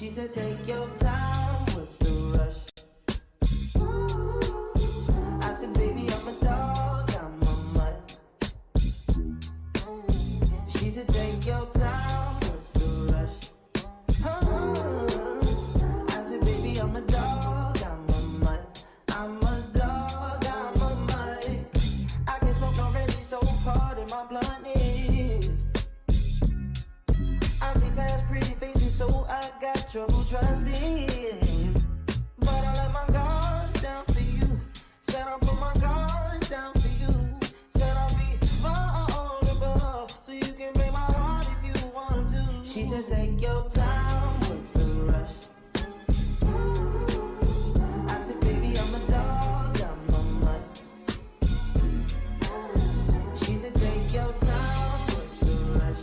She said, take your time, what's the rush? I said, baby, I'm a dog, I'm a mutt. She said, take your time, what's the rush? I said, baby, I'm a dog, I'm a mutt. I'm a dog, I'm a mutt. I can smoke already, so hard in my blunt is. I see past pretty faces, so I got trouble trusting. But I let my guard down for you. Said I'll put my guard down for you. Said I'll be vulnerable, so you can break my heart if you want to. She said, take your time, what's the rush? I said, baby, I'm a dog, I'm a mutt. She said, take your time, what's the rush?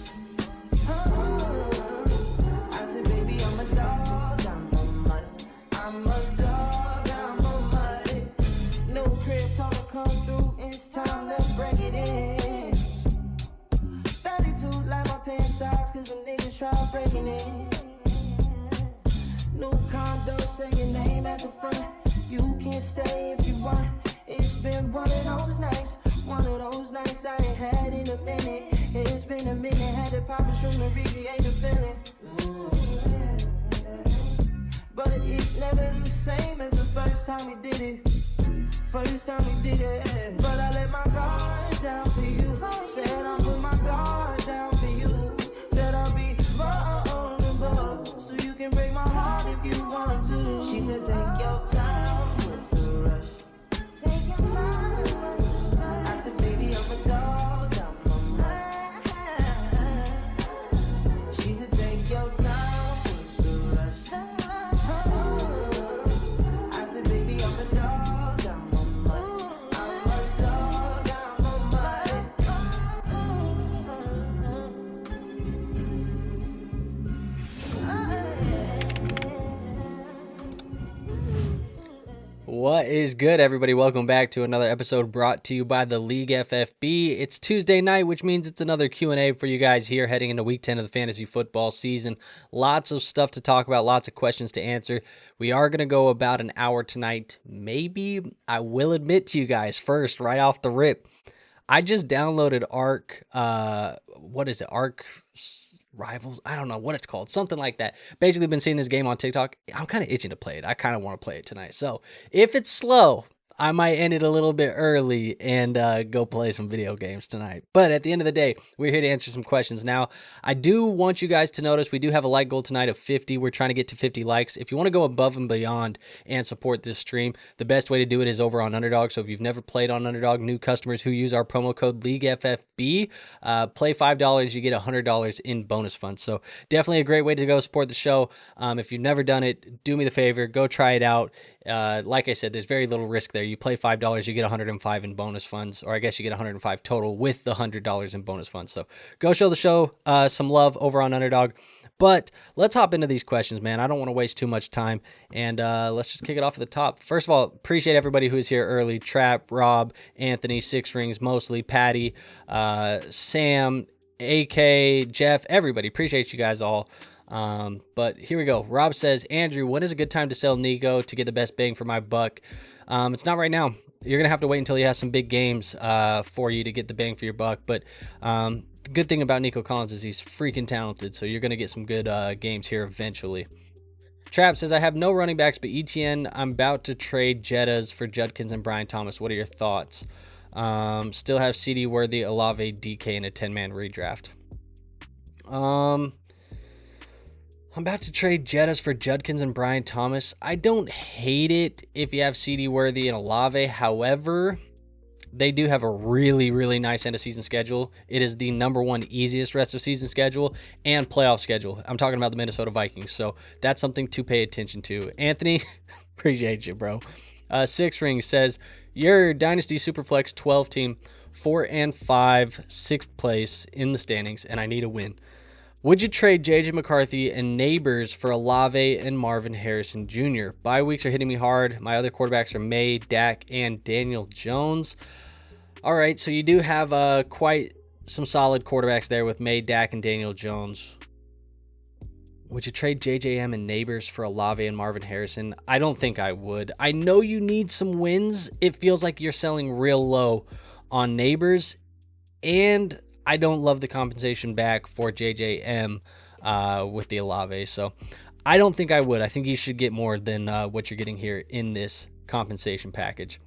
I said, baby, I'm a dog, I'm a mutt. I'm a dog, I'm a mutt. No crib talk come through, it's time to break it in. 32 like my pants size, cause them niggas try breaking it. New condo, say your name at the front. You can stay if you want. It's been one of those nights I ain't had in a minute. It's been a minute, had to pop a shroom to recreate the feeling. But it's never the same as the first time we did it. But I let my guard down for you. Said I'll put my guard down for you. Said I'll be vulnerable, so you can break my heart if you want to. She said, take your time, what's the rush? Take your time, what's the rush? I said, baby, I'm a dog, I'm a mutt. She said, take your time, what's the rush? I said, baby, I'm a dog, I'm a mutt. I'm a dog, I'm a What is good, everybody? Welcome back to another episode brought to you by the League FFB. It's Tuesday night, which means it's another Q&A for you guys here heading into week 10 of the fantasy football season. Lots of stuff to talk about, lots of questions to answer. We are going to go about an hour tonight. Maybe I will admit to you guys first, right off the rip, I just downloaded Arc, Arc Rivals? I don't know what it's called. Something like that. Basically been seeing this game on TikTok. I'm kind of itching to play it. I kind of want to play it tonight. So if it's slow, I might end it a little bit early and go play some video games tonight. But at the end of the day, we're here to answer some questions. Now, I do want you guys to notice we do have a like goal tonight of 50. We're trying to get to 50 likes. If you want to go above and beyond and support this stream, the best way to do it is over on Underdog. So if you've never played on Underdog, new customers who use our promo code LeagueFFB, play $5, you get $100 in bonus funds. So definitely a great way to go support the show. If you've never done it, do me the favor, go try it out. Like I said, there's very little risk there. You play $5, you get $105 in bonus funds, or I guess you get $105 total with the $100 in bonus funds. So go show the show some love over on Underdog. But let's hop into these questions, man. I don't want to waste too much time, and let's just kick it off at the top. First of all, appreciate everybody who's here early. Trap, Rob, Anthony, Six Rings, mostly, Patty, Sam, AK, Jeff, everybody. Appreciate you guys all. But here we go. Rob says, Andrew, when is a good time to sell Nico to get the best bang for my buck? It's not right now. You're going to have to wait until he has some big games for you to get the bang for your buck. But the good thing about Nico Collins is he's freaking talented, so you're going to get some good games here eventually. Trap says, I have no running backs, but ETN, I'm about to trade Jettas for Judkins and Brian Thomas. What are your thoughts? Still have CD Worthy, Olave, DK in a 10-man redraft. I'm about to trade Jettas for Judkins and Brian Thomas. I don't hate it if you have CD Worthy and Olave. However, they do have a really, really nice end of season schedule. It is the number one easiest rest of season schedule and playoff schedule. I'm talking about the Minnesota Vikings. So that's something to pay attention to. Anthony, appreciate you, bro. Six Rings says, your Dynasty Superflex 12 team, 4-5, 6th place in the standings, and I need a win. Would you trade J.J. McCarthy and Neighbors for Olave and Marvin Harrison Jr.? Bye weeks are hitting me hard. My other quarterbacks are May, Dak, and Daniel Jones. All right, so you do have quite some solid quarterbacks there with May, Dak, and Daniel Jones. Would you trade JJM and Neighbors for Olave and Marvin Harrison? I don't think I would. I know you need some wins. It feels like you're selling real low on Neighbors, and I don't love the compensation back for JJM with the Olave. So I don't think I would. I think you should get more than what you're getting here in this compensation package.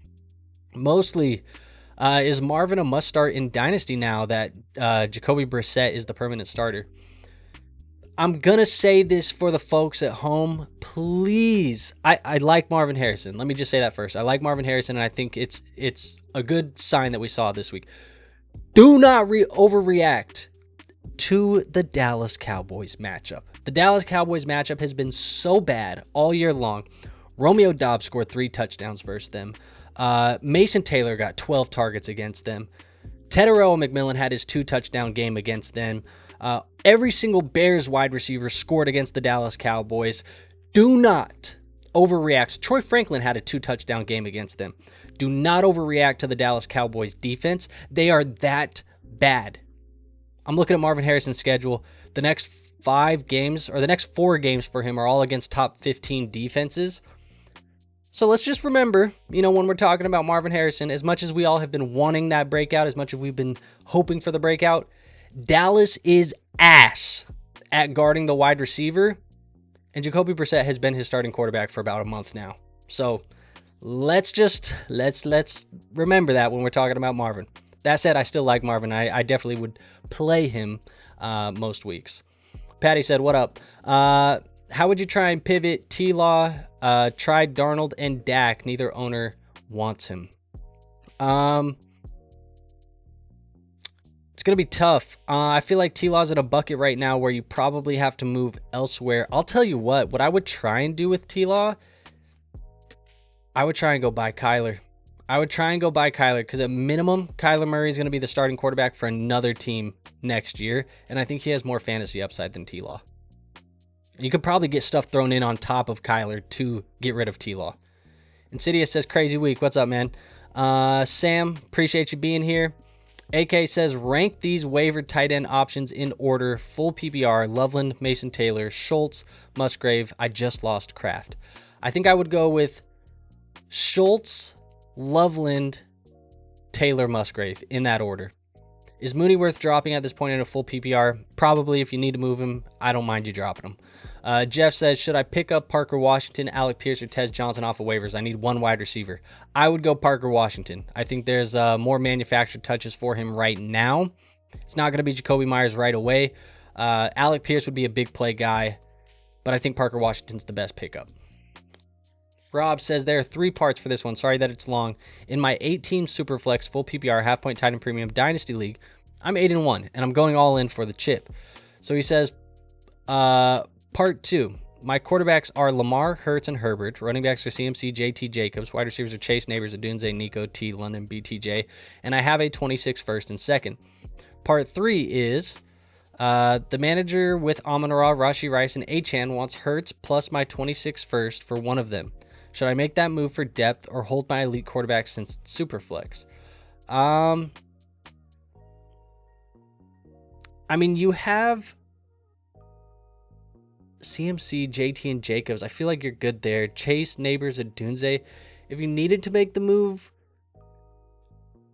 Mostly, is Marvin a must start in Dynasty now that Jacoby Brissett is the permanent starter? I'm going to say this for the folks at home. Please, I like Marvin Harrison. Let me just say that first. I like Marvin Harrison, and I think it's a good sign that we saw this week. Do not overreact to the Dallas Cowboys matchup. The Dallas Cowboys matchup has been so bad all year long. Romeo Doubs scored 3 touchdowns versus them. Mason Taylor got 12 targets against them. Tedero McMillan had his 2-touchdown game against them. Every single Bears wide receiver scored against the Dallas Cowboys. Do not overreact. Troy Franklin had a 2-touchdown game against them. Do not overreact to the Dallas Cowboys defense. They are that bad. I'm looking at Marvin Harrison's schedule. The next 5 games, or the next 4 games for him, are all against top 15 defenses. So let's just remember, when we're talking about Marvin Harrison, as much as we all have been wanting that breakout, as much as we've been hoping for the breakout, Dallas is ass at guarding the wide receiver, and Jacoby Brissett has been his starting quarterback for about a month now. So let's remember that when we're talking about Marvin. That said, I still like Marvin. I definitely would play him most weeks. Patty said, what up? How would you try and pivot T-Law? Tried Darnold and Dak. Neither owner wants him. It's going to be tough. I feel like T-Law's in a bucket right now where you probably have to move elsewhere. I'll tell you what I would try and do with T-Law, I would try and go buy Kyler. Because at minimum, Kyler Murray is going to be the starting quarterback for another team next year, and I think he has more fantasy upside than T-Law. You could probably get stuff thrown in on top of Kyler to get rid of T-Law. Insidious says, crazy week. What's up, man? Sam, appreciate you being here. AK says, rank these waiver tight end options in order. Full PPR, Loveland, Mason Taylor, Schultz, Musgrave. I just lost Kraft. I think I would go with Schultz, Loveland, Taylor, Musgrave in that order. Is Mooney worth dropping at this point in a full PPR? Probably. If you need to move him, I don't mind you dropping him. Jeff says, should I pick up Parker Washington, Alec Pierce, or Tez Johnson off of waivers? I need one wide receiver. I would go Parker Washington. I think there's more manufactured touches for him right now. It's not going to be Jacoby Myers right away. Alec Pierce would be a big play guy, but I think Parker Washington's the best pickup. Rob says there are 3 parts for this one. Sorry that it's long. In my 8-team Superflex full PPR half-point tight end premium dynasty league, I'm 8-1, and I'm going all in for the chip. So he says, part 2. My quarterbacks are Lamar, Hurts, and Herbert. Running backs are CMC, JT, Jacobs. Wide receivers are Chase, Neighbors, Adunze, Nico, T, London, BTJ. And I have a 26 first and second. Part 3 is the manager with Amon-Ra, Rashee Rice, and Achane wants Hurts plus my 26 first for one of them. Should I make that move for depth or hold my elite quarterback since it's Superflex? I mean, you have CMC, JT, and Jacobs. I feel like you're good there. Chase, Neighbors, and Adunze. If you needed to make the move,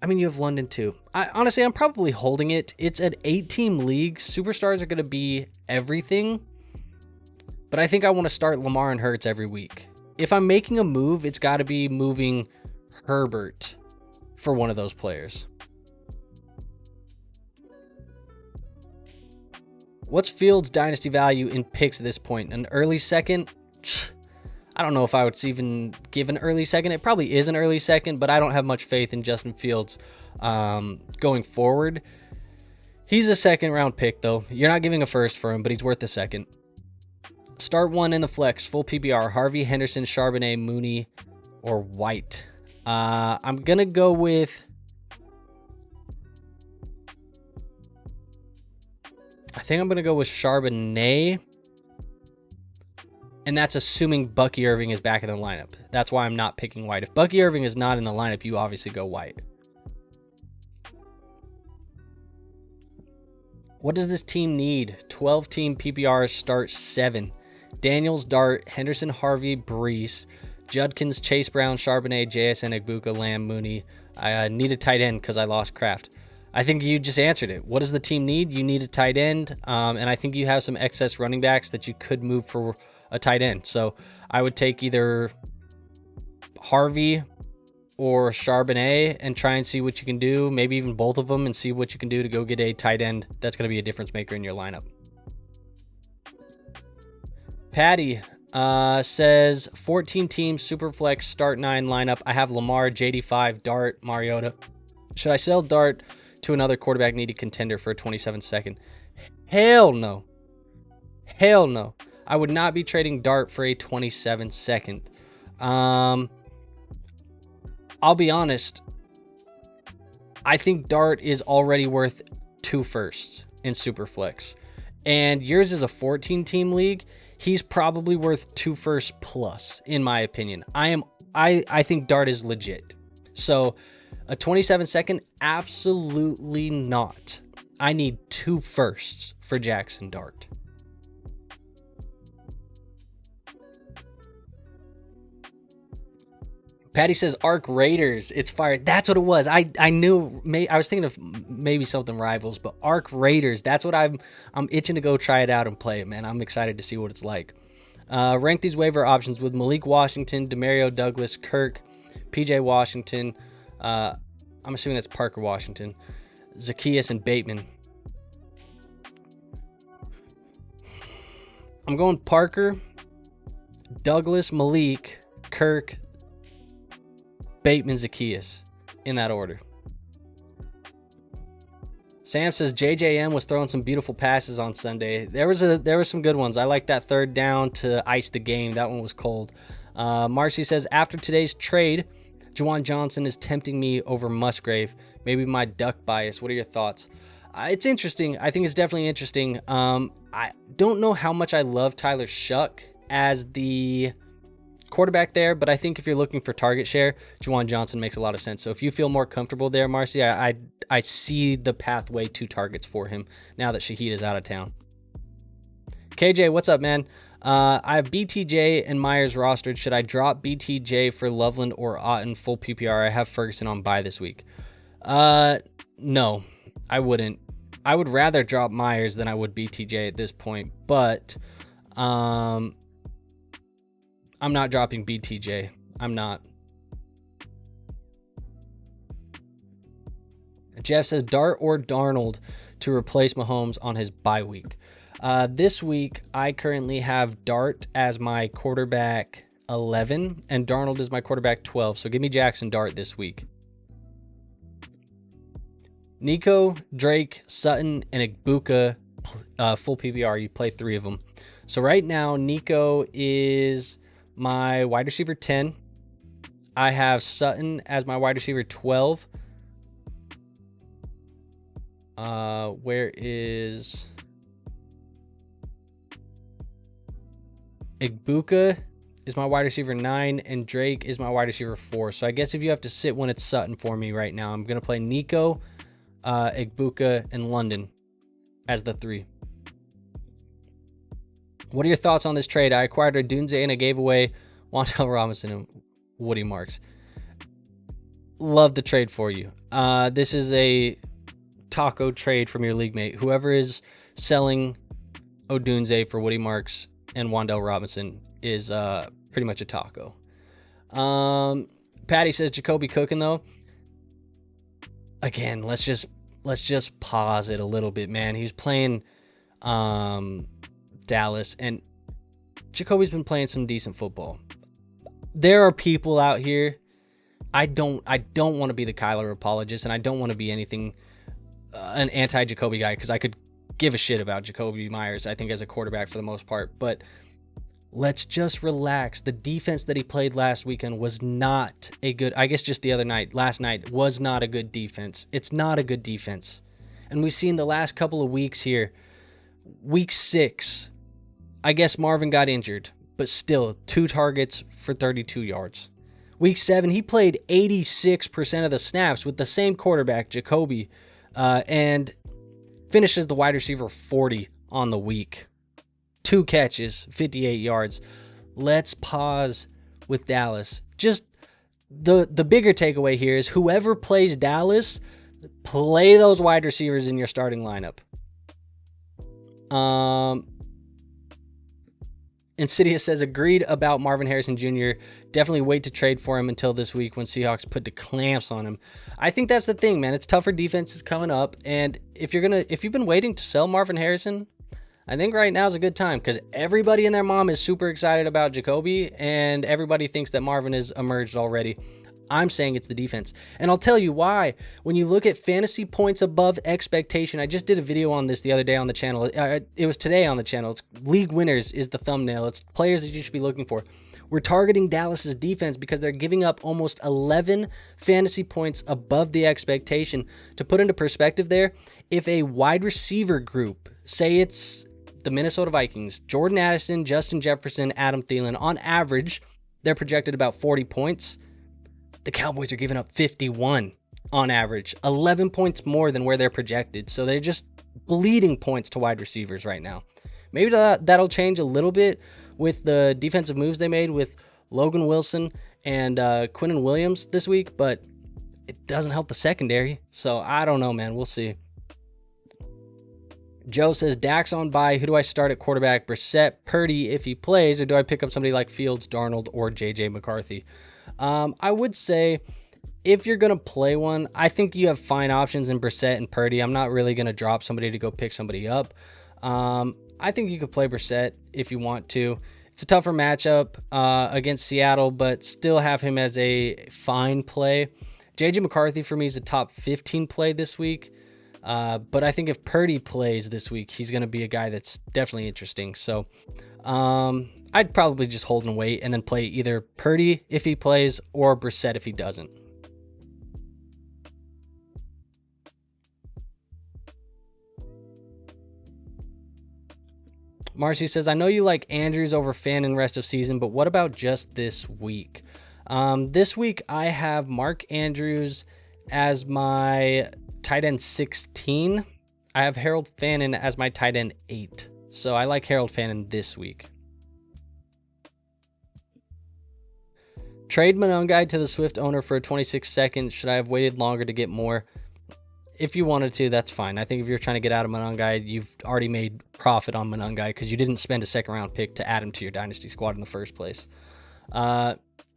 I mean, you have London too. Honestly, I'm probably holding it. It's an 8-team league. Superstars are going to be everything. But I think I want to start Lamar and Hurts every week. If I'm making a move, it's got to be moving Herbert for one of those players. What's Fields' dynasty value in picks at this point? An early second? I don't know if I would even give an early second. It probably is an early second, but I don't have much faith in Justin Fields going forward. He's a 2nd-round pick, though. You're not giving a first for him, but he's worth a second. Start 1 in the flex, full PPR. Harvey, Henderson, Charbonnet, Mooney, or White. I'm going to go with... I think I'm going to go with Charbonnet. And that's assuming Bucky Irving is back in the lineup. That's why I'm not picking White. If Bucky Irving is not in the lineup, you obviously go White. What does this team need? 12-team PPR start 7. Daniels, Dart, Henderson, Harvey, Brees, Judkins, Chase Brown, Charbonnet, JSN, Egbuka, Lamb, Mooney. I need a tight end because I lost Kraft. I think you just answered it. What does the team need? You need a tight end, and I think you have some excess running backs that you could move for a tight end. So I would take either Harvey or Charbonnet and try and see what you can do, maybe even both of them, and see what you can do to go get a tight end that's going to be a difference maker in your lineup. Patty says 14 team Superflex start 9 lineup. I have Lamar, JD5, Dart, Mariota. Should I sell Dart to another quarterback needed contender for a 27-second? Hell no. Hell no. I would not be trading Dart for a 27-second. I'll be honest. I think Dart is already worth 2 firsts in Superflex. And yours is a 14-team league. He's probably worth 2 firsts plus, in my opinion. I think Dart is legit. So a 27-second, absolutely not. I need 2 firsts for Jackson Dart. Patty says Arc Raiders. It's fire. That's what it was. I knew. I was thinking of maybe something Rivals, but Arc Raiders. That's what I'm itching to go try it out and play it, man. I'm excited to see what it's like. Rank these waiver options with Malik Washington, Demario Douglas, Kirk, PJ Washington. I'm assuming that's Parker Washington, Zacchaeus, and Bateman. I'm going Parker, Douglas, Malik, Kirk, Bateman, Zacchaeus, in that order. Sam says JJM was throwing some beautiful passes on Sunday. There were some good ones. I like that third down to ice the game. That one was cold. Marcy says after today's trade, Juwan Johnson is tempting me over Musgrave. Maybe my duck bias. What are your thoughts? It's interesting. I think it's definitely interesting. I don't know how much I love Tyler Shuck as the quarterback there, but I think if you're looking for target share, Juwan Johnson makes a lot of sense. So if you feel more comfortable there, Marcy, I see the pathway to targets for him now that Shaheed is out of town. KJ, what's up, man? I have BTJ and Myers rostered. Should I drop BTJ for Loveland or Otten full PPR? I have Ferguson on bye this week. No, I wouldn't. I would rather drop Myers than I would BTJ at this point, but I'm not dropping BTJ. I'm not. Jeff says Dart or Darnold to replace Mahomes on his bye week. This week, I currently have Dart as my quarterback 11 and Darnold is my quarterback 12. So give me Jackson Dart this week. Nico, Drake, Sutton, and Egbuka full PPR. You play 3 of them. So right now, Nico is my wide receiver 10. I have Sutton as my wide receiver 12. Where is Egbuka is my wide receiver 9, and Drake is my wide receiver 4. So I guess if you have to sit when it's Sutton for me right now, I'm going to play Nico, Egbuka, and London as the 3. What are your thoughts on this trade? I acquired Odunze and I gave away Wan'Dale Robinson and Woody Marks. Love the trade for you. This is a taco trade from your league mate. Whoever is selling Odunze for Woody Marks and Wan'Dale Robinson is pretty much a taco. Patty says Jacoby cooking though. Again, let's just pause it a little bit, man. He's playing Dallas, and Jacoby's been playing some decent football. There are people out here. I don't want to be the Kyler apologist, and I don't want to be anything an anti-Jacoby guy, because I could give a shit about Jacoby Myers, I think, as a quarterback for the most part. But let's just relax. The defense that he played last weekend was not a good, I guess just the other night, last night, was not a good defense. It's not a good defense. And we've seen the last couple of weeks here. Week 6, I guess Marvin got injured, but still 2 targets for 32 yards. Week 7, he played 86% of the snaps with the same quarterback, Jacoby, and Finishes the wide receiver 40 on the week. 2 catches, 58 yards. Let's pause with Dallas. Just the bigger takeaway here is whoever plays Dallas, play those wide receivers in your starting lineup. Insidious says, agreed about Marvin Harrison Jr. Definitely wait to trade for him until this week when Seahawks put the clamps on him. I think that's the thing, man. It's tougher defenses coming up, and if you've been waiting to sell Marvin Harrison, I think right now is a good time because everybody and their mom is super excited about Jacoby, and everybody thinks that Marvin has emerged already. I'm saying it's the defense. And I'll tell you why. When you look at fantasy points above expectation, I just did a video on this the other day on the channel. It was today on the channel. It's league winners is the thumbnail. It's players that you should be looking for. We're targeting Dallas's defense because they're giving up almost 11 fantasy points above the expectation. To put into perspective there, if a wide receiver group, say it's the Minnesota Vikings, Jordan Addison, Justin Jefferson, Adam Thielen, on average, they're projected about 40 points. The Cowboys are giving up 51 on average, 11 points more than where they're projected. So they're just bleeding points to wide receivers right now. Maybe that'll change a little bit with the defensive moves they made with Logan Wilson and Quinnen Williams this week, but it doesn't help the secondary. So I don't know, man. We'll see. Joe says, Dak's on bye. Who do I start at quarterback? Brissett, Purdy if he plays, or do I pick up somebody like Fields, Darnold, or J.J. McCarthy? I would say if you're going to play one, I think you have fine options in Brissett and Purdy. I'm not really going to drop somebody to go pick somebody up. I think you could play Brissett if you want to. It's a tougher matchup against Seattle, but still have him as a fine play. J.J. McCarthy for me is a top 15 play this week. But I think if Purdy plays this week, he's going to be a guy that's definitely interesting. So I'd probably just hold and wait and then play either Purdy if he plays or Brissett if he doesn't. Marcy says, I know you like Andrews over Fannin rest of season, but what about just this week? This week I have Mark Andrews as my tight end 16. I have Harold Fannin as my tight end 8. So I like Harold Fannin this week. Trade Monungai to the Swift owner for 26 seconds. Should I have waited longer to get more? If you wanted to, that's fine. I think if you're trying to get out of Monungai, you've already made profit on Monungai because you didn't spend a second-round pick to add him to your dynasty squad in the first place.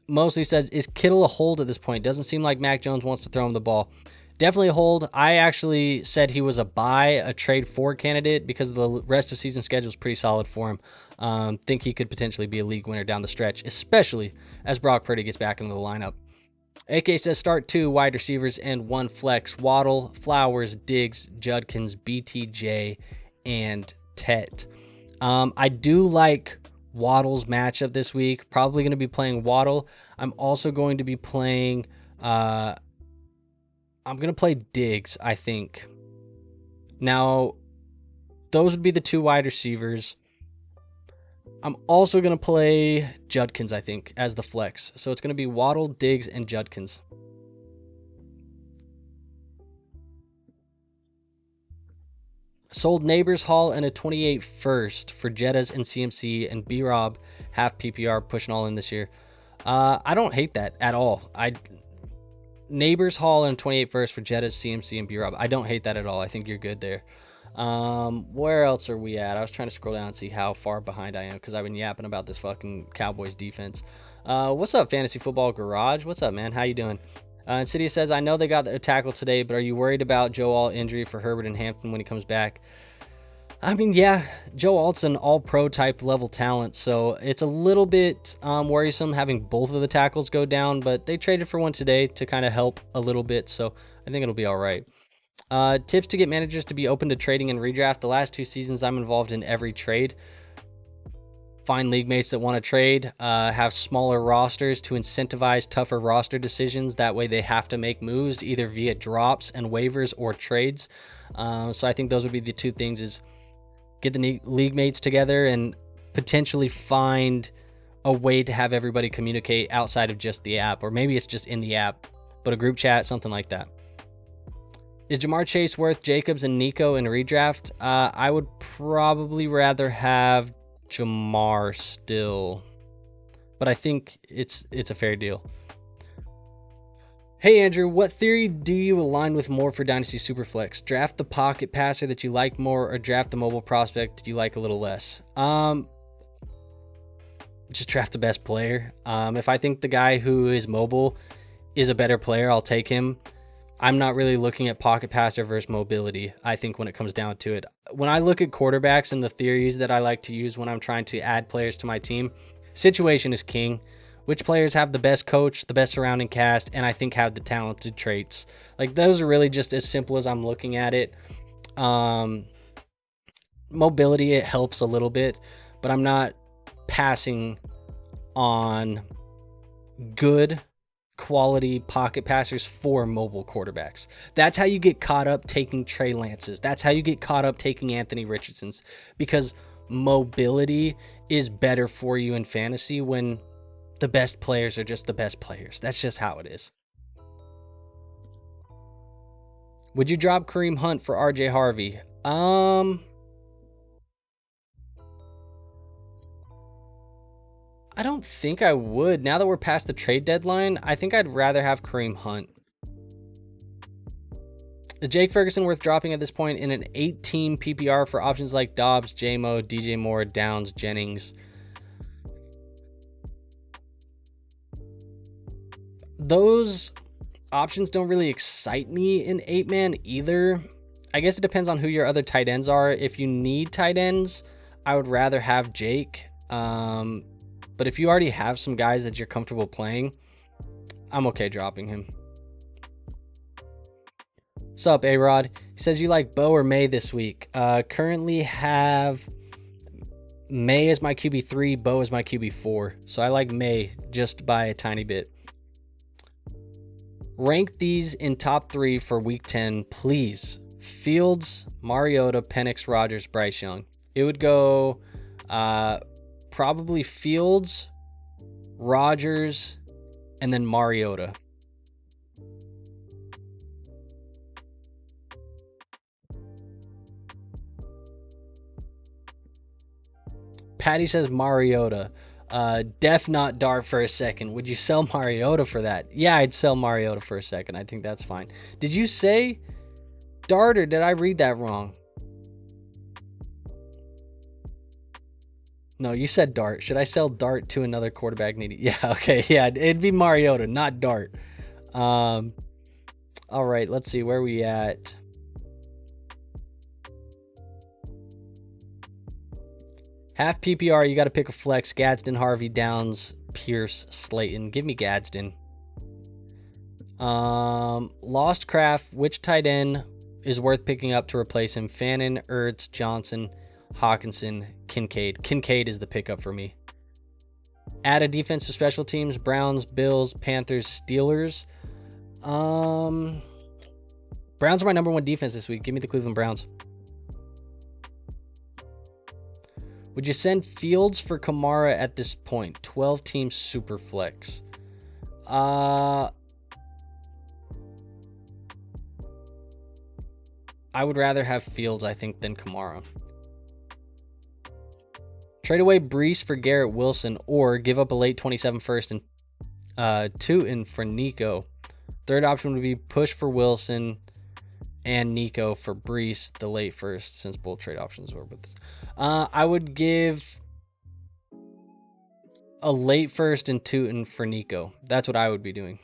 Mostly says, is Kittle a hold at this point? Doesn't seem like Mac Jones wants to throw him the ball. Definitely a hold. I actually said he was a trade for candidate because the rest of season schedule is pretty solid for him. Think he could potentially be a league winner down the stretch, especially as Brock Purdy gets back into the lineup. AK says start 2 wide receivers and 1 flex. Waddle, Flowers, Diggs, Judkins, BTJ, and Tet. I do like Waddle's matchup this week. Probably going to be playing Waddle. I'm also going to be playing... I'm going to play Diggs, I think. Now, those would be the 2 wide receivers. I'm also going to play Judkins, I think, as the flex. So it's going to be Waddle, Diggs, and Judkins. Sold Neighbors Hall and a 28 first for Jettas and CMC, and B-Rob, half PPR, pushing all in this year. I don't hate that at all. Neighbors Hall and 28 first for Jettas, CMC, and B-Rob. I don't hate that at all. I think you're good there. Where else are we at? I was trying to scroll down and see how far behind I am because I've been yapping about this fucking Cowboys defense. What's up, Fantasy Football Garage? What's up, man? How you doing? Insidious says, I know they got their tackle today, but are you worried about Joe Alt injury for Herbert and Hampton when he comes back? I mean, yeah, Joe Alt's an all-pro type level talent, so it's a little bit worrisome having both of the tackles go down, but they traded for one today to kind of help a little bit, so I think it'll be all right. Tips to get managers to be open to trading and redraft. The last 2 seasons, I'm involved in every trade. Find league mates that want to trade, have smaller rosters to incentivize tougher roster decisions. That way they have to make moves either via drops and waivers or trades. So I think those would be the 2 things is get the league mates together and potentially find a way to have everybody communicate outside of just the app, or maybe it's just in the app, but a group chat, something like that. Is Jamar Chase worth Jacobs and Nico in redraft? I would probably rather have Jamar still, but I think it's a fair deal. Hey Andrew, what theory do you align with more for Dynasty Superflex? Draft the pocket passer that you like more, or draft the mobile prospect you like a little less? Just draft the best player. If I think the guy who is mobile is a better player, I'll take him. I'm not really looking at pocket passer versus mobility, I think, when it comes down to it. When I look at quarterbacks and the theories that I like to use when I'm trying to add players to my team, situation is king. Which players have the best coach, the best surrounding cast, and I think have the talented traits. Like, those are really just as simple as I'm looking at it. Mobility, it helps a little bit, but I'm not passing on good quality pocket passers for mobile quarterbacks. That's how you get caught up taking Trey Lances. That's how you get caught up taking Anthony Richardsons, because mobility is better for you in fantasy when the best players are just the best players. That's just how it is. Would you drop Kareem Hunt for RJ Harvey? I don't think I would. Now that we're past the trade deadline, I think I'd rather have Kareem Hunt. Is Jake Ferguson worth dropping at this point in an 8-team PPR for options like Dobbs, J-Mo, DJ Moore, Downs, Jennings? Those options don't really excite me in 8-man either. I guess it depends on who your other tight ends are. If you need tight ends, I would rather have Jake. But if you already have some guys that you're comfortable playing, I'm okay dropping him. What's up, A-Rod? He says you like Bo or May this week. Currently have May as my QB3, Bo as my QB4. So I like May just by a tiny bit. Rank these in top 3 for week 10, please. Fields, Mariota, Penix, Rodgers, Bryce Young. It would go probably Fields, Rodgers, and then Mariota. Patty says Mariota. Def not Dart for a second. Would you sell Mariota for that? Yeah, I'd sell Mariota for a second. I think that's fine. Did you say Dart, or did I read that wrong? No, you said Dart. Should I sell Dart to another quarterback needy? Yeah, okay. Yeah, it'd be Mariota, not Dart. All right, let's see. Where are we at? Half PPR, you got to pick a flex. Gadsden, Harvey, Downs, Pierce, Slayton. Give me Gadsden. Lost Craft, which tight end is worth picking up to replace him? Fannin, Ertz, Johnson, Hawkinson, Kincaid. Kincaid is the pickup for me. Add a defensive special teams. Browns, Bills, Panthers, Steelers. Browns are my number 1 defense this week. Give me the Cleveland Browns. Would you send Fields for Kamara at this point? 12-team super flex. I would rather have Fields, I think, than Kamara. Trade away Brees for Garrett Wilson, or give up a late 27 first and Tootin for Nico. Third option would be push for Wilson and Nico for Brees, the late first, since both trade options were with. I would give a late first and Tootin for Nico. That's what I would be doing.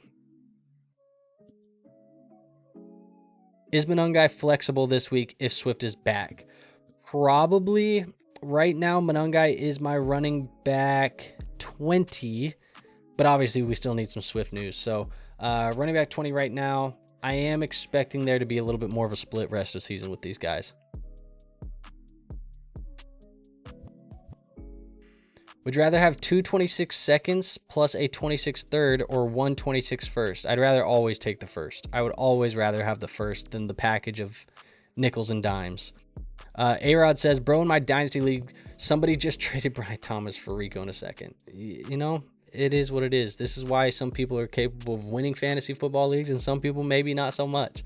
Is Monungai flexible this week if Swift is back? Probably. Right now, Monungai is my running back 20, but obviously we still need some Swift news. So running back 20 right now. I am expecting there to be a little bit more of a split rest of season with these guys. Would you rather have 2 26 seconds plus a 26 third, or 1 26 first? I'd rather always take the first. I would always rather have the first than the package of nickels and dimes. A-Rod says, bro, in my Dynasty League, somebody just traded Bryant Thomas for Rico in a second. You know, it is what it is. This is why some people are capable of winning fantasy football leagues and some people maybe not so much.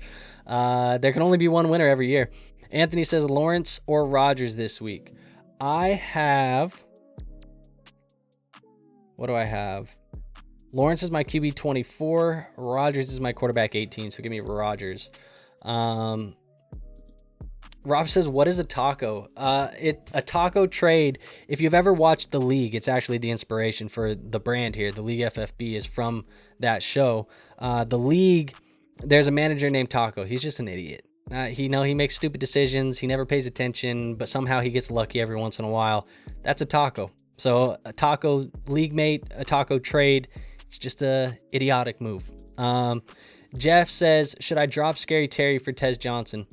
There can only be one winner every year. Anthony says Lawrence or Rodgers this week. I have... What do I have? Lawrence is my QB 24. Rodgers is my quarterback 18. So give me Rodgers. Rob says, what is a taco? A taco trade. If you've ever watched The League, it's actually the inspiration for the brand here. The League FFB is from that show. The League, there's a manager named Taco. He's just an idiot. He makes stupid decisions. He never pays attention, but somehow he gets lucky every once in a while. That's a taco. So a taco league mate, a taco trade. It's just a idiotic move. Jeff says, should I drop Scary Terry for Tez Johnson?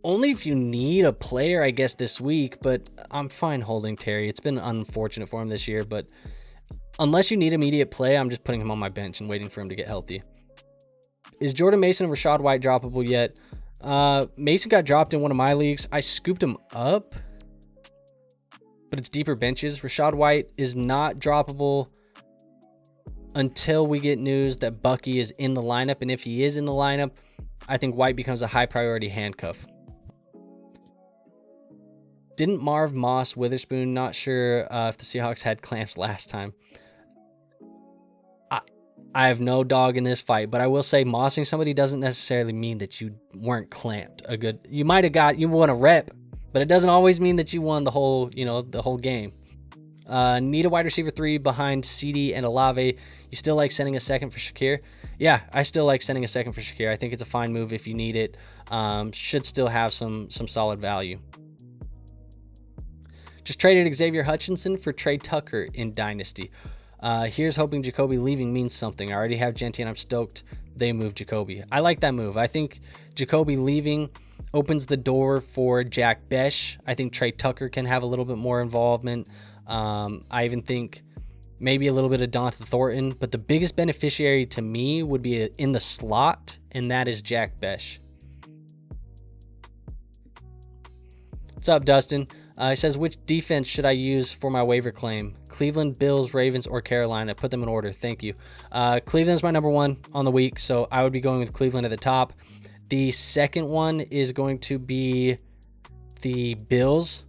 Only if you need a player, I guess, this week, but I'm fine holding Terry. It's been unfortunate for him this year, but unless you need immediate play, I'm just putting him on my bench and waiting for him to get healthy. Is Jordan Mason and Rachaad White droppable yet? Mason got dropped in one of my leagues. I scooped him up, but it's deeper benches. Rachaad White is not droppable until we get news that Bucky is in the lineup, and if he is in the lineup, I think White becomes a high priority handcuff. Didn't Marv Moss Witherspoon? Not sure if the Seahawks had clamps last time. I have no dog in this fight, but I will say mossing somebody doesn't necessarily mean that you weren't clamped. You might have you won a rep, but it doesn't always mean that you won the whole game. Need a wide receiver 3 behind CD and Olave. You still like sending a second for Shakir? Yeah, I still like sending a second for Shakir. I think it's a fine move if you need it. Should still have some solid value. Just traded Xavier Hutchinson for Trey Tucker in Dynasty. Here's hoping Jacoby leaving means something. I already have Genty and I'm stoked they moved Jacoby. I like that move. I think Jacoby leaving opens the door for Jack Besh. I think Trey Tucker can have a little bit more involvement. I even think maybe a little bit of Donta Thornton, but the biggest beneficiary to me would be in the slot, and that is Jack Besh. What's up, Dustin? He says, which defense should I use for my waiver claim? Cleveland, Bills, Ravens, or Carolina? Put them in order. Thank you. Cleveland's my number 1 on the week, so I would be going with Cleveland at the top. The second one is going to be the Bills.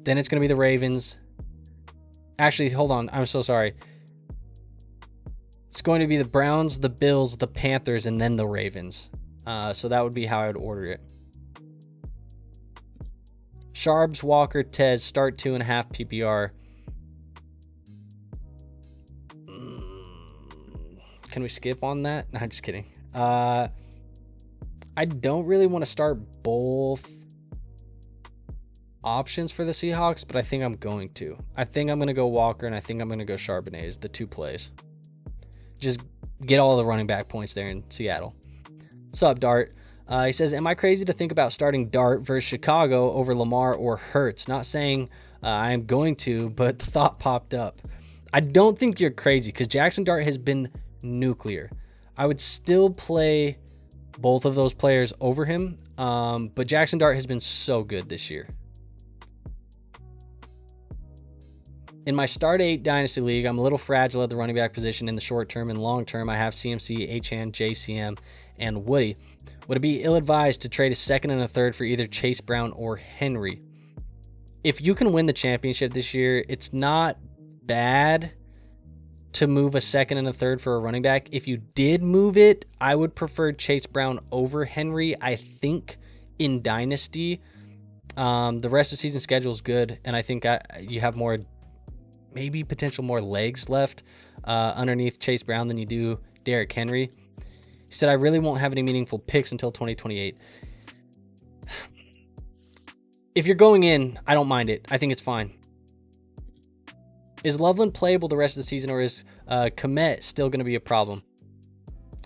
Then it's going to be the Ravens. Actually, hold on. I'm so sorry. It's going to be the Browns, the Bills, the Panthers, and then the Ravens. So that would be how I would order it. Sharbs, Walker, Tez, start 2.5 PPR. Can we skip on that? No, I'm just kidding. I don't really want to start both options for the Seahawks, but I think I'm going to. I think I'm going to go Walker, and I think I'm going to go Charbonnet, the 2 plays. Just get all the running back points there in Seattle. What's up, Dart? He says, am I crazy to think about starting Dart versus Chicago over Lamar or Hurts? Not saying I am going to, but the thought popped up. I don't think you're crazy because Jackson Dart has been nuclear. I would still play both of those players over him, but Jackson Dart has been so good this year. In my Start 8 Dynasty League, I'm a little fragile at the running back position in the short term and long term. I have CMC, Achane, JCM, and Woody. Would it be ill-advised to trade a second and a third for either Chase Brown or Henry? If you can win the championship this year, it's not bad to move a second and a third for a running back. If you did move it, I would prefer Chase Brown over Henry, I think, in Dynasty. The rest of the season schedule is good, and I think you have more, maybe potential more legs left underneath Chase Brown than you do Derrick Henry. He said, I really won't have any meaningful picks until 2028. If you're going in, I don't mind it. I think it's fine. Is Loveland playable the rest of the season, or is Kmet still going to be a problem?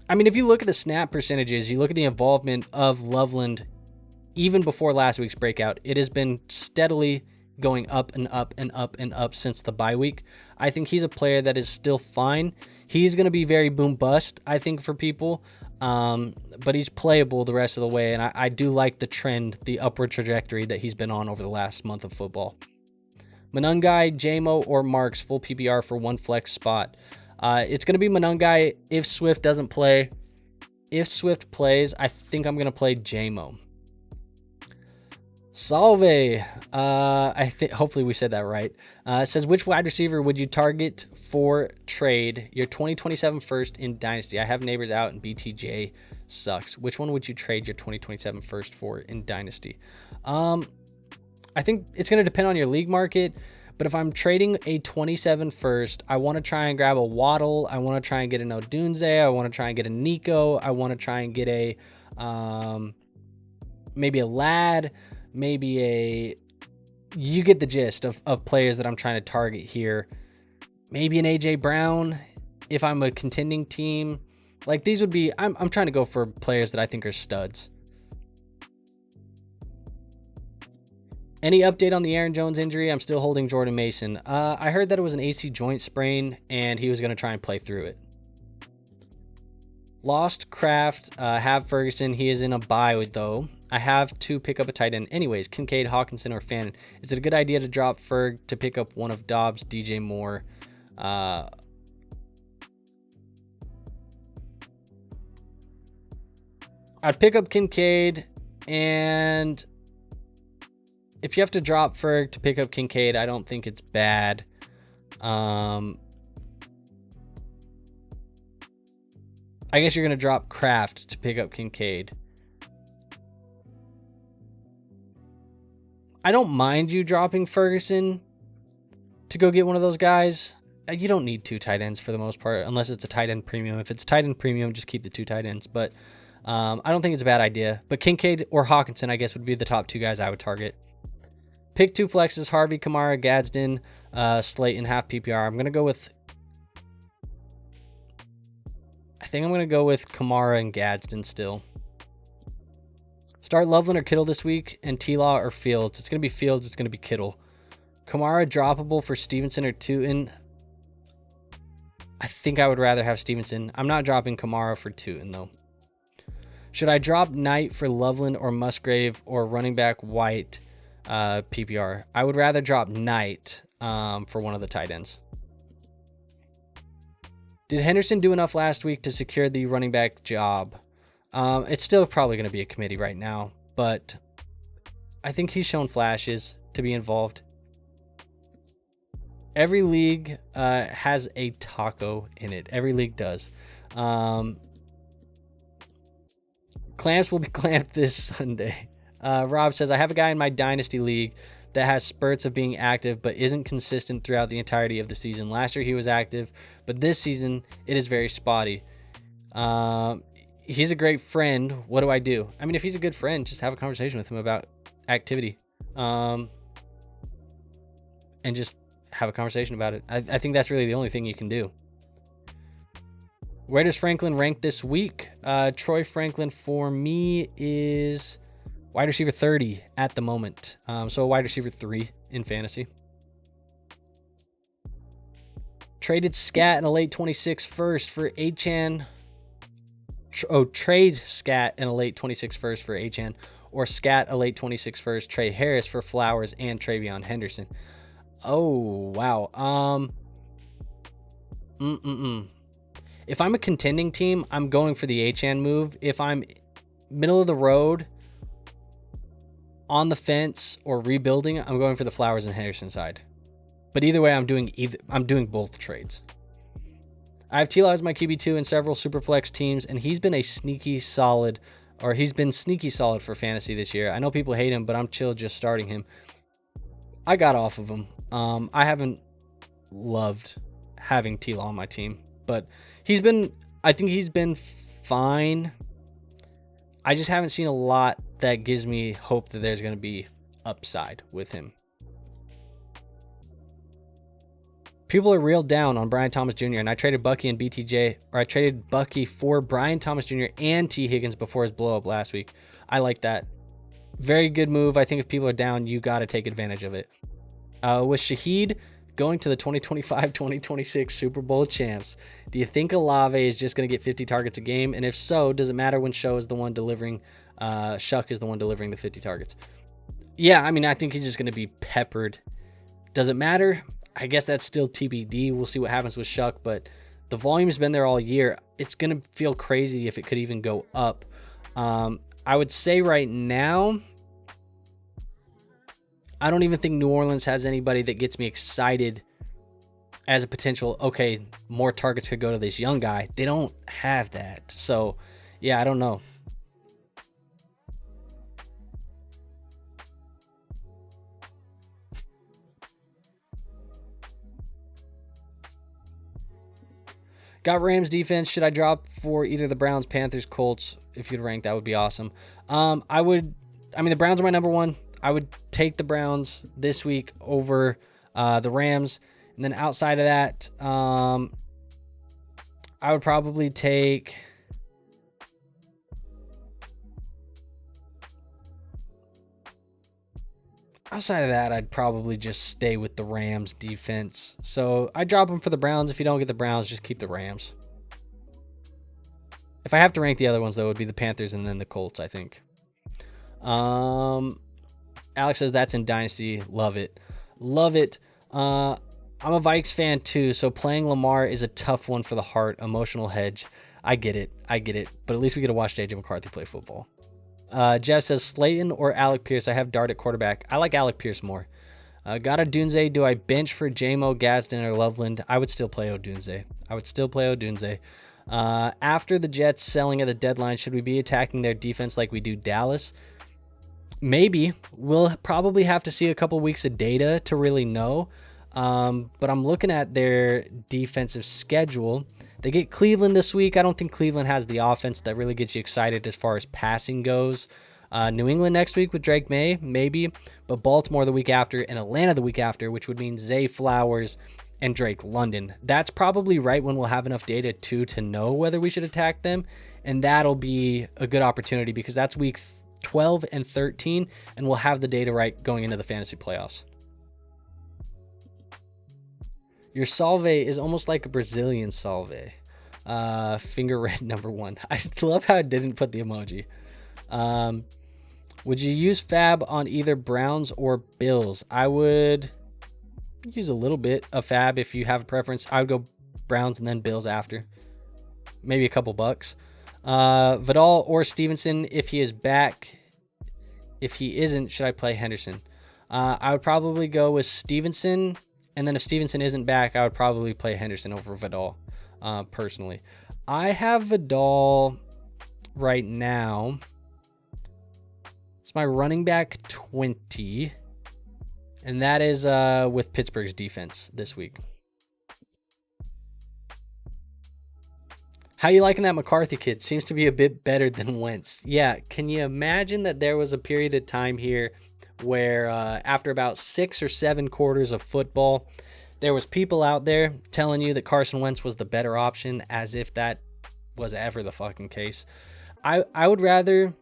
I mean, if you look at the snap percentages, you look at the involvement of Loveland even before last week's breakout, it has been steadily going up and up and up and up since the bye week. I think he's a player that is still fine. He's going to be very boom bust, I think, for people, but he's playable the rest of the way, and I do like the trend, the upward trajectory that he's been on over the last month of football. Manungai, JMO, or Marks, full PPR for one flex spot. It's going to be Manungai if Swift doesn't play. if Swift plays, I think I'm going to play JMO. Salve. I think hopefully we said that right. It says, which wide receiver would you target for trade your 2027 first in Dynasty? I have neighbors out and BTJ sucks. Which one would you trade your 2027 first for in Dynasty? I think it's going to depend on your league market, but if I'm trading a 27 first, I want to try and grab a Waddle. I want to try and get an Odunze. I want to try and get a Nico. I want to try and get a maybe a Lad. Maybe you get the gist of players that I'm trying to target here. Maybe an AJ Brown if I'm a contending team. Like these would be, I'm trying to go for players that I think are studs. Any update on the Aaron Jones injury? I'm still holding Jordan Mason. I heard that it was an AC joint sprain and he was going to try and play through it. Lost Kraft, have Ferguson. He is in a bye though. I have to pick up a tight end anyways. Kincaid, Hawkinson, or Fannin. Is it a good idea to drop Ferg to pick up one of Dobbs, DJ Moore? I'd pick up Kincaid, and if you have to drop Ferg to pick up Kincaid, I don't think it's bad. I guess you're going to drop Kraft to pick up Kincaid. I don't mind you dropping Ferguson to go get one of those guys. You don't need two tight ends for the most part, unless it's a tight end premium. If it's tight end premium, just keep the two tight ends. But I don't think it's a bad idea. But Kincaid or Hawkinson, I guess, would be the top two guys I would target. Pick two flexes: Harvey, Kamara, Gadsden, Slayton, half PPR. I'm gonna go with. I think I'm gonna go with Kamara and Gadsden still. Start Loveland or Kittle this week, and T-Law or Fields. It's going to be Fields. It's going to be Kittle. Kamara droppable for Stevenson or Tootin. I think I would rather have Stevenson. I'm not dropping Kamara for Tootin, though. Should I drop Knight for Loveland or Musgrave or running back White PPR? I would rather drop Knight for one of the tight ends. Did Henderson do enough last week to secure the running back job? It's still probably going to be a committee right now, but I think he's shown flashes to be involved. Every league has a taco in it. Every league does. Clamps will be clamped this Sunday. Rob says, I have a guy in my Dynasty League that has spurts of being active but isn't consistent throughout the entirety of the season. Last year he was active, but this season it is very spotty. He's a great friend. What do I do? I mean, if he's a good friend, just have a conversation with him about activity. And just have a conversation about it. I think that's really the only thing you can do. Where does Franklin rank this week? Troy Franklin for me is wide receiver 30 at the moment. So a wide receiver 3 in fantasy. Traded Scat in a late 26 first for Achan. Trade Scat in a late 26 first for Achan, or Scat a late 26 first, trade Harris for Flowers and Travion Henderson. Oh, wow. If I'm a contending team, I'm going for the Achan move. If I'm middle of the road, on the fence, or rebuilding, I'm going for the Flowers and Henderson side. But either way, I'm doing both trades. I have T-Law as my QB2 in several Superflex teams, and he's been sneaky solid for fantasy this year. I know people hate him, but I'm chill just starting him. I got off of him. I haven't loved having T-Law on my team, but I think he's been fine. I just haven't seen a lot that gives me hope that there's going to be upside with him. People are real down on Brian Thomas Jr., and I traded Bucky and BTJ, or I traded Bucky for Brian Thomas Jr. and T. Higgins before his blow up last week. I like that. Very good move. I think if people are down, you got to take advantage of it. With Shaheed going to the 2025-2026 Super Bowl champs, do you think Olave is just going to get 50 targets a game? And if so, does it matter when Shuck is the one delivering the 50 targets? Yeah, I mean, I think he's just going to be peppered. Does it matter? I guess that's still TBD. We'll see what happens with Shuck, but The volume's been there all year. It's going to feel crazy if it could even go up. I would say right now, I don't even think New Orleans has anybody that gets me excited as a potential, okay, more targets could go to this young guy. They don't have that. So, yeah, I don't know. Got Rams defense. Should I drop for either the Browns, Panthers, Colts? If you'd rank, that would be awesome. The Browns are my number one. I would take the Browns this week over the Rams. And then outside of that, I would probably take... Outside of that, I'd probably just stay with the Rams defense. So I drop them for the Browns. If you don't get the Browns, just keep the Rams. If I have to rank the other ones, though, it would be the Panthers and then the Colts, I think. Alex says that's in Dynasty. Love it. Love it. I'm a Vikes fan, too, so playing Lamar is a tough one for the heart. Emotional hedge. I get it. But at least we get to watch J.J. McCarthy play football. Jeff says Slayton or Alec Pierce. I have Dart at quarterback. I like Alec Pierce more. Got Odunze. Do I bench for JMO, Gadsden, or Loveland? I would still play Odunze. After the Jets selling at the deadline, should we be attacking their defense like we do Dallas? Maybe. We'll probably have to see a couple weeks of data to really know. But I'm looking at their defensive schedule. They get Cleveland this week. I don't think Cleveland has the offense that really gets you excited as far as passing goes. New England next week with Drake May, maybe. But Baltimore the week after and Atlanta the week after, which would mean Zay Flowers and Drake London. That's probably right when we'll have enough data to know whether we should attack them. And that'll be a good opportunity because that's week 12 and 13. And we'll have the data right going into the fantasy playoffs. Your Salve is almost like a Brazilian Salve. Finger red number 1. I love how it didn't put the emoji. Would you use Fab on either Browns or Bills? I would use a little bit of Fab if you have a preference. I would go Browns and then Bills after. Maybe a couple bucks. Vidal or Stevenson if he is back. If he isn't, should I play Henderson? I would probably go with Stevenson. And then if Stevenson isn't back, I would probably play Henderson over Vidal, personally. I have Vidal right now. It's my running back 20. And that is with Pittsburgh's defense this week. How you liking that McCarthy kid? Seems to be a bit better than Wentz. Yeah, can you imagine that there was a period of time here where after about 6 or 7 quarters of football, there was people out there telling you that Carson Wentz was the better option, as if that was ever the fucking case. I would rather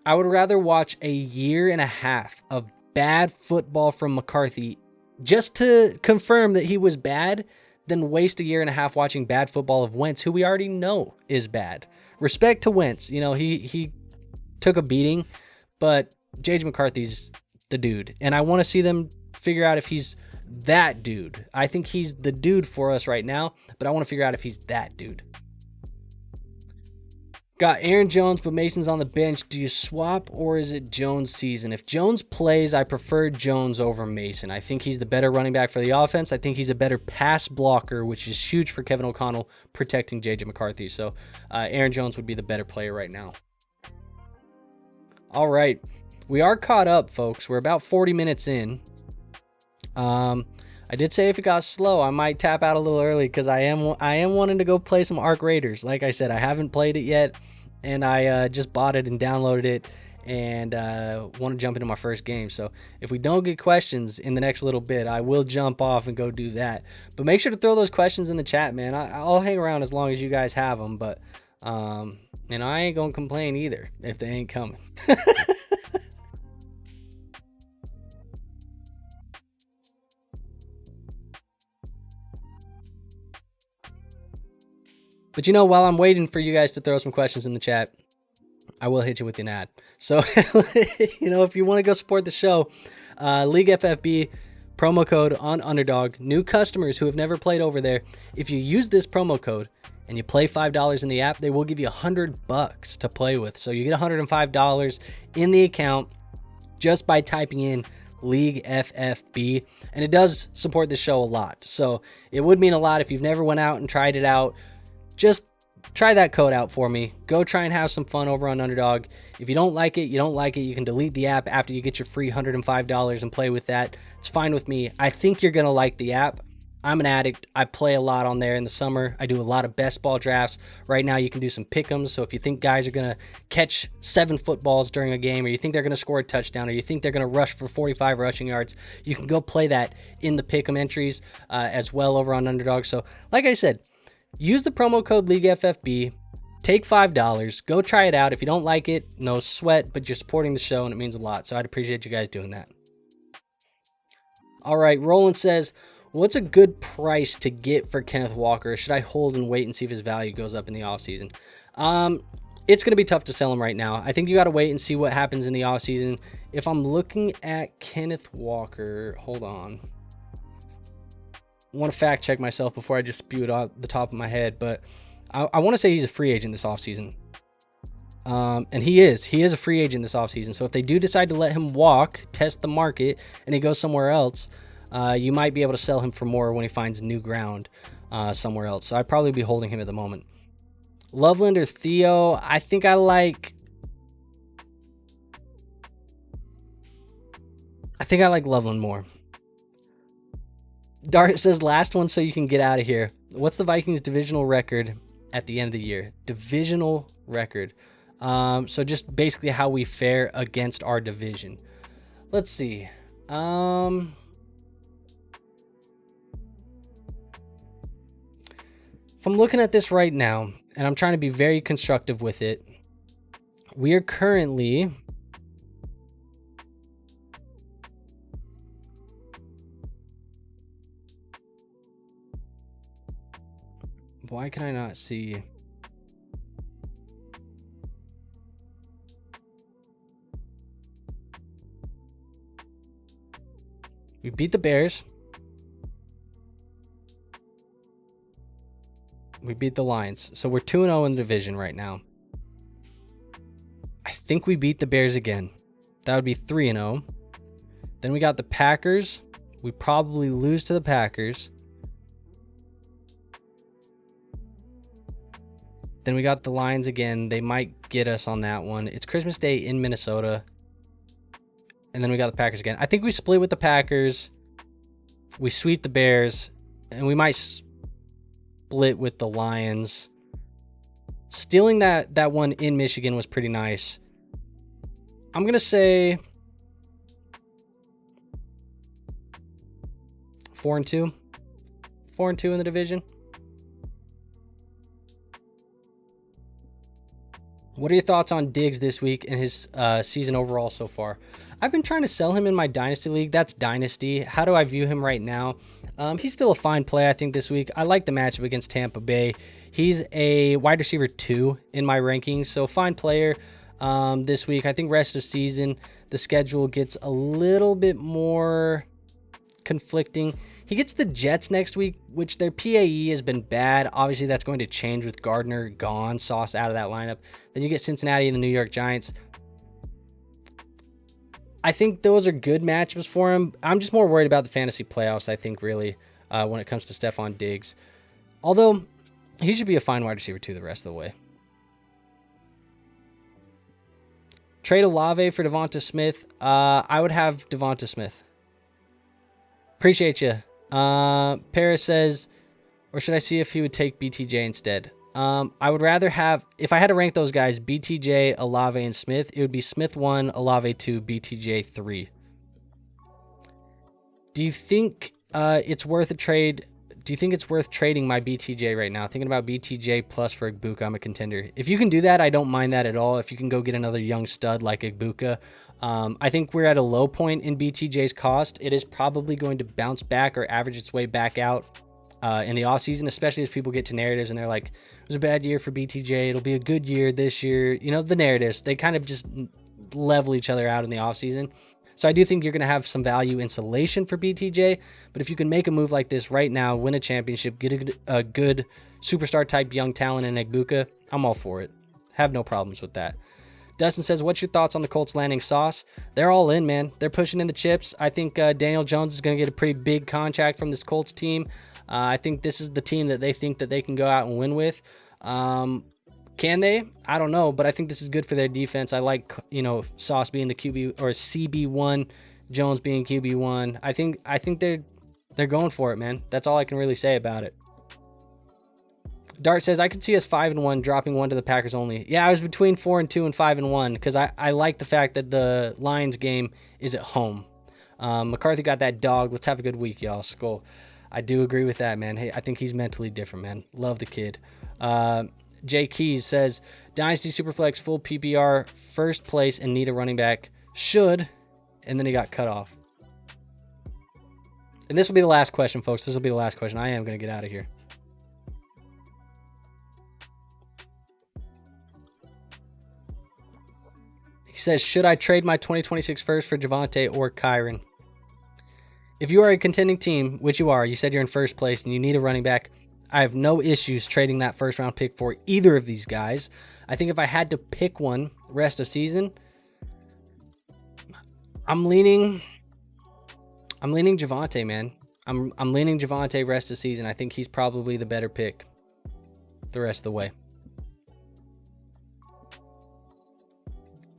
watch a year and a half of bad football from McCarthy just to confirm that he was bad than waste a year and a half watching bad football of Wentz, who we already know is bad. Respect to Wentz. You know, he took a beating, but J.J. McCarthy's the dude. And I want to see them figure out if he's that dude. I think he's the dude for us right now, but I want to figure out if he's that dude. Got Aaron Jones, but Mason's on the bench. Do you swap or is it Jones season? If Jones plays, I prefer Jones over Mason. I think he's the better running back for the offense. I think he's a better pass blocker, which is huge for Kevin O'Connell protecting J.J. McCarthy. So Aaron Jones would be the better player right now. All right. We are caught up, folks. We're about 40 minutes in. I did say if it got slow, I might tap out a little early because I am wanting to go play some Ark Raiders. Like I said, I haven't played it yet, and I just bought it and downloaded it, and want to jump into my first game. So if we don't get questions in the next little bit, I will jump off and go do that. But make sure to throw those questions in the chat, man. I'll hang around as long as you guys have them, but I ain't gonna complain either if they ain't coming. But while I'm waiting for you guys to throw some questions in the chat, I will hit you with an ad. So, if you want to go support the show, League FFB, promo code on Underdog. New customers who have never played over there, if you use this promo code and you play $5 in the app, they will give you $100 to play with. So you get $105 in the account just by typing in League FFB, and it does support the show a lot. So it would mean a lot if you've never went out and tried it out. Just try that code out for me. Go try and have some fun over on Underdog. If you don't like it, you don't like it. You can delete the app after you get your free $105 and play with that. It's fine with me. I think you're going to like the app. I'm an addict. I play a lot on there in the summer. I do a lot of best ball drafts. Right now, you can do some pick'ems. So if you think guys are going to catch 7 footballs during a game, or you think they're going to score a touchdown, or you think they're going to rush for 45 rushing yards, you can go play that in the pick'em entries as well over on Underdog. So like I said, use the promo code LeagueFFB. Take $5. Go try it out. If you don't like it, no sweat, but you're supporting the show, and it means a lot. So I'd appreciate you guys doing that. All right, Roland says, what's a good price to get for Kenneth Walker? Should I hold and wait and see if his value goes up in the offseason? It's going to be tough to sell him right now. I think you got to wait and see what happens in the offseason. If I'm looking at Kenneth Walker, hold on. I want to fact check myself before I just spew it out the top of my head, but I want to say he's a free agent this offseason. And he is a free agent this offseason. So if they do decide to let him walk, test the market, and he goes somewhere else, you might be able to sell him for more when he finds new ground somewhere else. So I'd probably be holding him at the moment. Loveland or Theo, I think I like Loveland more. Dart says, last one so you can get out of here. What's the Vikings divisional record at the end of the year? Divisional record. So just basically how we fare against our division. Let's see. If I'm looking at this right now, and I'm trying to be very constructive with it, we are currently... Why can I not see? We beat the Bears. We beat the Lions. So we're 2-0 in the division right now. I think we beat the Bears again. That would be 3-0. Then we got the Packers. We probably lose to the Packers. Then we got the Lions again. They might get us on that one. It's Christmas Day in Minnesota. And then we got the Packers again. I think we split with the Packers. We sweep the Bears. And we might split with the Lions. Stealing that one in Michigan was pretty nice. I'm going to say 4-2. 4-2 in the division. What are your thoughts on Diggs this week and his season overall so far? I've been trying to sell him in my Dynasty League. That's Dynasty. How do I view him right now? He's still a fine play, I think, this week. I like the matchup against Tampa Bay. He's a wide receiver 2 in my rankings, so fine player this week. I think rest of season, the schedule gets a little bit more conflicting. He gets the Jets next week, which their PAE has been bad. Obviously, that's going to change with Gardner gone, Sauce out of that lineup. Then you get Cincinnati and the New York Giants. I think those are good matchups for him. I'm just more worried about the fantasy playoffs, I think, really, when it comes to Stephon Diggs. Although, he should be a fine wide receiver, too, the rest of the way. Trade Olave for Devonta Smith. I would have Devonta Smith. Appreciate you. Paris says, or should I see if he would take BTJ instead? I would rather have, if I had to rank those guys, BTJ, Olave, and Smith, it would be Smith 1, Olave 2, BTJ 3. Do you think it's worth a trade? Do you think it's worth trading my BTJ right now? Thinking about BTJ plus for Igbuka, I'm a contender. If you can do that, I don't mind that at all. If you can go get another young stud like Igbuka. I think we're at a low point in BTJ's cost. It is probably going to bounce back or average its way back out in the offseason, especially as people get to narratives and they're like, it was a bad year for BTJ. It'll be a good year this year. You know, the narratives, they kind of just level each other out in the offseason. So I do think you're going to have some value insulation for BTJ. But if you can make a move like this right now, win a championship, get a good superstar type young talent in Egbuka, I'm all for it. Have no problems with that. Dustin says, what's your thoughts on the Colts landing Sauce? They're all in, man. They're pushing in the chips. I think Daniel Jones is going to get a pretty big contract from this Colts team. I think this is the team that they think that they can go out and win with. Can they? I don't know, but I think this is good for their defense. I like, Sauce being the QB or CB1, Jones being QB1. I think they're going for it, man. That's all I can really say about it. Dart says, I could see us 5-1 dropping one to the Packers only. Yeah, I was between 4-2 and 5-1 because I like the fact that the Lions game is at home. McCarthy got that dog. Let's have a good week, y'all. Skull. I do agree with that, man. Hey, I think he's mentally different, man. Love the kid. Jay Keys says, Dynasty Superflex full PPR, first place and need a running back. Should. And then he got cut off. And this will be the last question, folks. This will be the last question. I am going to get out of here. He says, should I trade my 2026 first for Javonte or Kyron? If you are a contending team, which you are, you said you're in first place and you need a running back, I have no issues trading that first round pick for either of these guys. I think if I had to pick one rest of season, I'm leaning Javonte, man. I'm leaning Javonte rest of season. I think he's probably the better pick the rest of the way.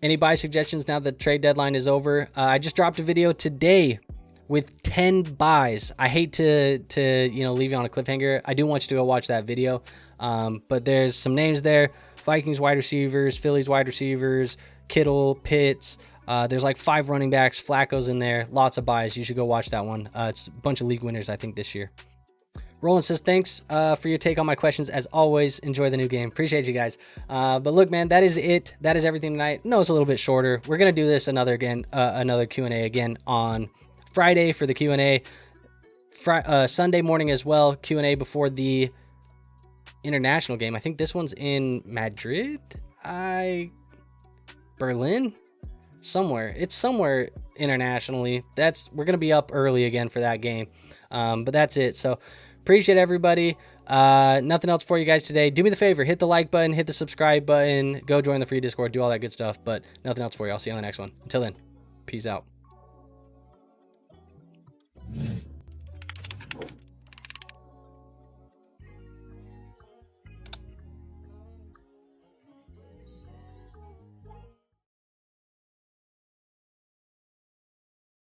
Any buy suggestions now that the trade deadline is over? I just dropped a video today with 10 buys. I hate to leave you on a cliffhanger. I do want you to go watch that video. But there's some names there. Vikings wide receivers, Phillies wide receivers, Kittle, Pitts. There's like 5 running backs, Flacco's in there. Lots of buys. You should go watch that one. It's a bunch of league winners, I think, this year. Roland says, thanks for your take on my questions. As always, enjoy the new game. Appreciate you guys. But look, man, that is it. That is everything tonight. No, it's a little bit shorter. We're going to do this another Q&A again on Friday for the Q&A. Sunday morning as well, Q&A before the international game. I think this one's in Madrid? Berlin? Somewhere. It's somewhere internationally. We're going to be up early again for that game. But that's it. So appreciate everybody. Nothing else for you guys today. Do me the favor, hit the like button, hit the subscribe button, go join the free Discord, do all that good stuff. But nothing else for you. I'll see you on the next one. Until then, peace out.